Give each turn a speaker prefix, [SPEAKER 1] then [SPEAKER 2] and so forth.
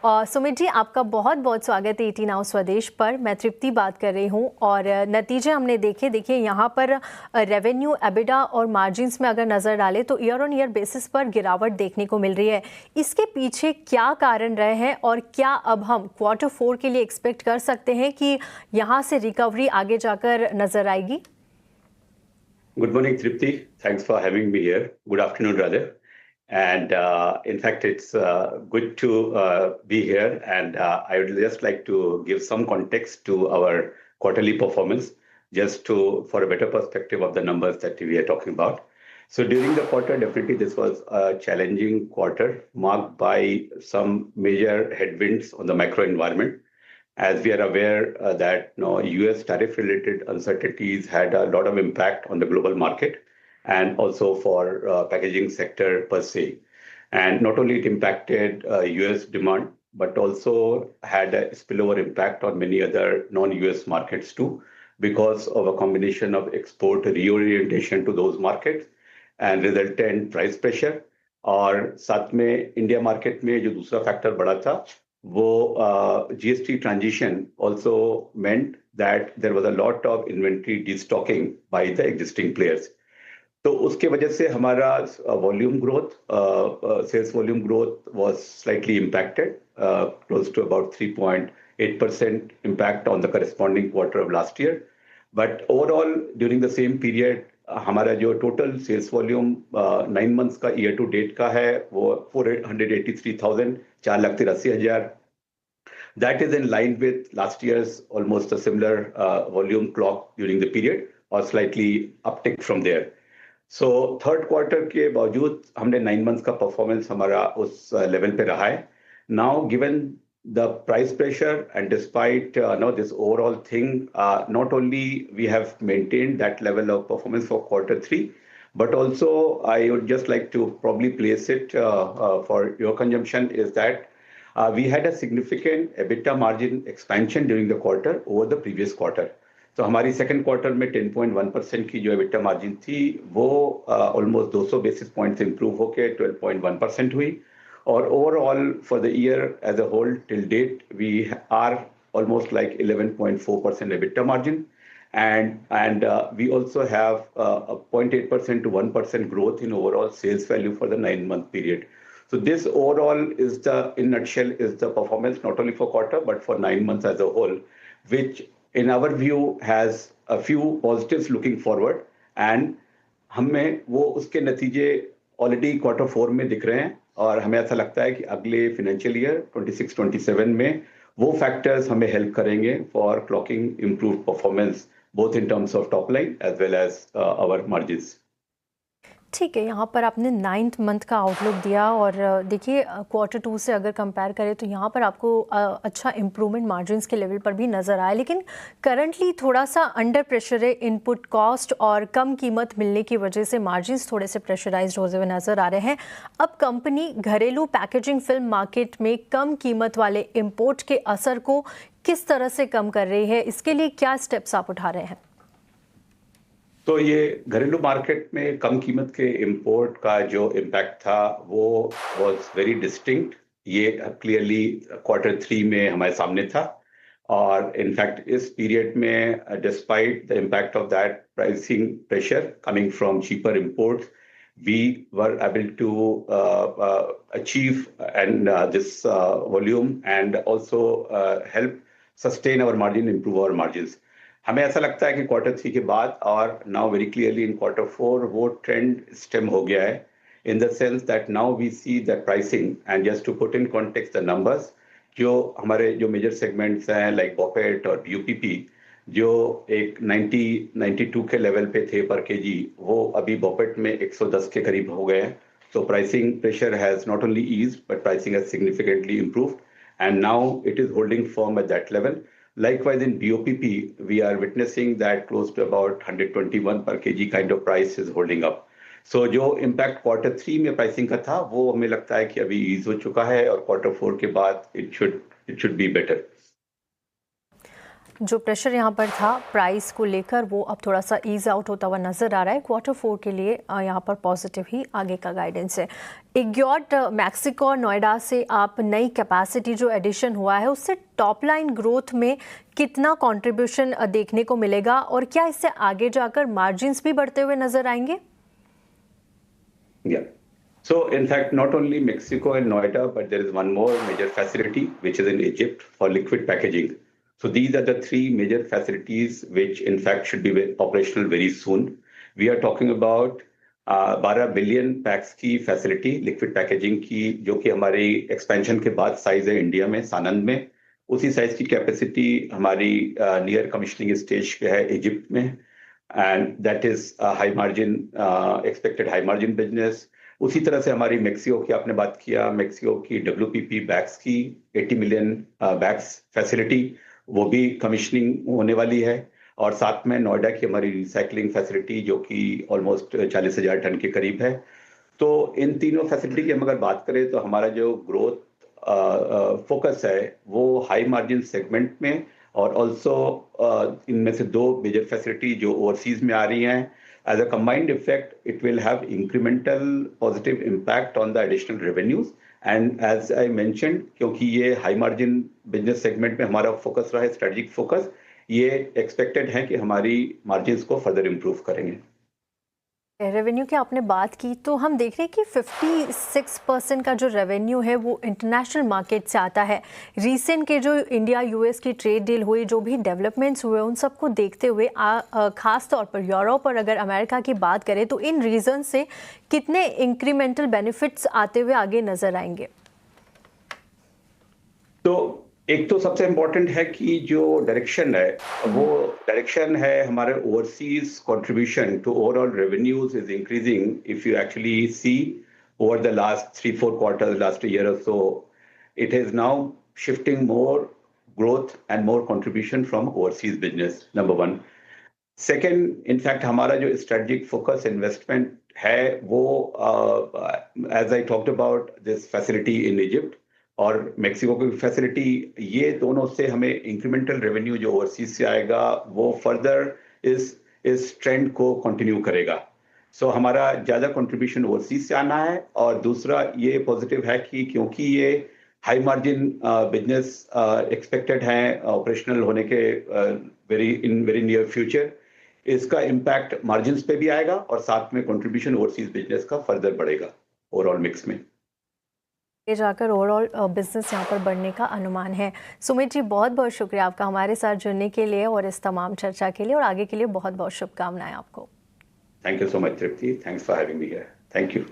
[SPEAKER 1] सुमित जी, आपका बहुत बहुत स्वागत है 18 आवर स्वदेश पर। मैं तृप्ति बात कर रही हूँ और नतीजे हमने देखिए यहाँ पर रेवेन्यू, एबिडा और मार्जिन्स में अगर नज़र डालें तो ईयर ऑन ईयर बेसिस पर गिरावट देखने को मिल रही है। इसके पीछे क्या कारण रहे हैं और क्या अब हम Q4 के लिए एक्सपेक्ट कर सकते हैं कि यहाँ से रिकवरी आगे जाकर नजर आएगी?
[SPEAKER 2] Good morning, Tripti. Thanks for having me here. Good afternoon, rather. And in fact, it's good to be here. And I would just like to give some context to our quarterly performance, just for a better perspective of the numbers that we are talking about. So during the quarter, definitely this was a challenging quarter marked by some major headwinds on the macro environment. As we are aware that US tariff-related uncertainties had a lot of impact on the global market and also for packaging sector per se. And not only it impacted US demand, but also had a spillover impact on many other non-US markets too, because of a combination of export reorientation to those markets and resultant price pressure. और साथ में India market में जो दूसरा factor बड़ा था वो GST transition also meant that there was a lot of inventory destocking by the existing players. तो उसके वजह से हमारा volume growth, sales volume growth was slightly impacted, close to about 3.8% impact on the corresponding quarter of last year. But overall, during the same period, हमारा जो total sales volume 9 months का year to date का है वो 483,000, 4,83,000. That is in line with last year's almost a similar volume clock during the period or slightly uptick from there. So third quarter के बावजूद हमने 9 months का performance हमारा उस level पे रहा है. Now given the price pressure and despite this overall thing, not only we have maintained that level of performance for Q3, but also I would just like to probably place it for your consumption is that we had a significant EBITDA margin expansion during the quarter over the previous quarter. तो हमारी second quarter में 10.1% की जो EBITDA margin थी वो almost 200 basis points improve होके 12.1% हुई. और overall for the year as a whole till date we are almost like 11.4% EBITDA margin. And we also have a 0.8% to 1% growth in overall sales value for the 9-month period. So this overall is in nutshell, is the performance not only for quarter but for 9 months as a whole, which in our view has a few positives looking forward. And हमें वो उसके नतीजे already Q4 में दिख रहे हैं और हमें ऐसा लगता है कि अगले फाइनेंशियल ईयर 26-27 में वो फैक्टर्स हमें हेल्प करेंगे for clocking improve performance both in terms of top line as well as our margins.
[SPEAKER 1] ठीक है, यहाँ पर आपने 9th मंथ का आउटलुक दिया और देखिए Q2 से अगर कंपेयर करें तो यहाँ पर आपको अच्छा इम्प्रूवमेंट मार्जिन्स के लेवल पर भी नज़र आया, लेकिन करंटली थोड़ा सा अंडर प्रेशर है. इनपुट कॉस्ट और कम कीमत मिलने की वजह से मार्जिन्स थोड़े से प्रेशराइज्ड होते हुए नज़र आ रहे हैं. अब कंपनी घरेलू पैकेजिंग फिल्म मार्केट में कम कीमत वाले इम्पोर्ट के असर को किस तरह से कम कर रही है, इसके लिए क्या स्टेप्स आप उठा रहे हैं?
[SPEAKER 2] तो ये घरेलू मार्केट में कम कीमत के इंपोर्ट का जो इम्पैक्ट था वो वाज वेरी डिस्टिंक्ट. ये क्लियरली Q3 में हमारे सामने था और इनफैक्ट इस पीरियड में despite the impact of that pricing pressure coming from cheaper imports, we were able to achieve and this volume and also help sustain our margin, improve our margins. हमें ऐसा लगता है कि Q3 के बाद और now very clearly in Q4 वो trend stem हो गया है in the sense that now we see that pricing and just to put in context the numbers, जो हमारे जो मेजर सेगमेंट्स हैं लाइक बॉपेट और BOPP जो एक 92 के लेवल पे थे पर केजी, वो अभी बॉपेट में 110 के करीब हो गए हैं. So pricing pressure has not only eased, but pricing has significantly improved, and now it is holding firm at that level. Likewise, in BOPP, we are witnessing that close to about 121 per kg kind of price is holding up. So जो impact Q3 में pricing का था, वो हमें लगता है कि अभी ease हो चुका है और Q4 के बाद it should be better.
[SPEAKER 1] जो प्रेशर यहाँ पर था प्राइस को लेकर वो अब थोड़ा सा ईज आउट होता हुआ नज़र आ रहा है। Q4 के लिए यहाँ पर पॉजिटिव ही आगे का गाइडेंस है। इग्योट मैक्सिको और नोएडा से आप नई कैपेसिटी जो एडिशन हुआ है उससे टॉप लाइन ग्रोथ में कितना कंट्रीब्यूशन देखने को मिलेगा और क्या इससे आगे जाकर मार्जिन्स भी बढ़ते हुए नजर आएंगे?
[SPEAKER 2] So in fact, not only Mexico and Noida, but there is one more major facility which is in Egypt for liquid packaging. So these are the three major facilities which in fact should be operational very soon. We are talking about 12 billion PACS की facility liquid packaging की, जो कि हमारी expansion के बाद size है India में सानंद में। उसी साइज की कैपेसिटी हमारी नियर कमिश्निंग स्टेज पे है इजिप्ट में, and that is high margin, expected high margin business. उसी तरह से हमारी मेक्सिको की आपने बात किया, मेक्सिको की WPP बैग्स की 80 मिलियन बैग्स फैसिलिटी, वो भी कमिश्निंग होने वाली है। और साथ में नोएडा की हमारी रिसाइकलिंग फैसिलिटी जो कि ऑलमोस्ट 40,000 टन के करीब है। तो इन तीनों फैसिलिटी की हम अगर बात करें तो हमारा जो ग्रोथ फोकस है वो हाई मार्जिन सेगमेंट में, और ऑल्सो इनमें से 2 मेजर फैसिलिटी जो ओवरसीज में आ रही हैं। As a combined effect, it will have incremental positive impact on the additional revenues. And as I mentioned, क्योंकि ये high margin business segment में हमारा focus रहा है, strategic focus, ये expected है कि हमारी margins को further improve करेंगे।
[SPEAKER 1] रेवेन्यू की आपने बात की तो हम देख रहे हैं कि 56% का जो रेवेन्यू है वो इंटरनेशनल मार्केट से आता है। रीसेंट के जो इंडिया US की ट्रेड डील हुई, जो भी डेवलपमेंट्स हुए, उन सबको देखते हुए खास तौर पर यूरोप और अगर अमेरिका की बात करें तो इन रीजन से कितने इंक्रीमेंटल बेनिफिट्स आते हुए आगे नजर आएंगे?
[SPEAKER 2] तो एक तो सबसे इम्पोर्टेंट है कि जो डायरेक्शन है वो डायरेक्शन है हमारे overseas contribution to overall revenues is increasing. If you actually see over the last 3-4 quarters, last year और so, it is now shifting more growth and more contribution from overseas business, number 1। Second, in fact हमारा जो strategic focus investment है वो, as I talked about this facility in Egypt और Mexico की facility, ये दोनों से हमें इंक्रीमेंटल रेवेन्यू जो ओवरसीज से आएगा वो फर्दर इस ट्रेंड को कंटिन्यू करेगा। सो हमारा ज़्यादा कंट्रीब्यूशन ओवरसीज से आना है। और दूसरा ये पॉजिटिव है कि क्योंकि ये हाई मार्जिन बिजनेस एक्सपेक्टेड हैं ऑपरेशनल होने के वेरी नियर फ्यूचर, इसका इम्पैक्ट मार्जिन्स पे भी आएगा और साथ में कंट्रीब्यूशन ओवरसीज बिजनेस का फर्दर बढ़ेगा ओवरऑल मिक्स में।
[SPEAKER 1] ये जाकर ओवरऑल बिजनेस यहाँ पर बढ़ने का अनुमान है। सुमित जी, बहुत बहुत शुक्रिया आपका हमारे साथ जुड़ने के लिए और इस तमाम चर्चा के लिए, और आगे के लिए बहुत बहुत शुभकामनाएं आपको।
[SPEAKER 2] Thank you so much Tripti, thanks for having me here, thank you.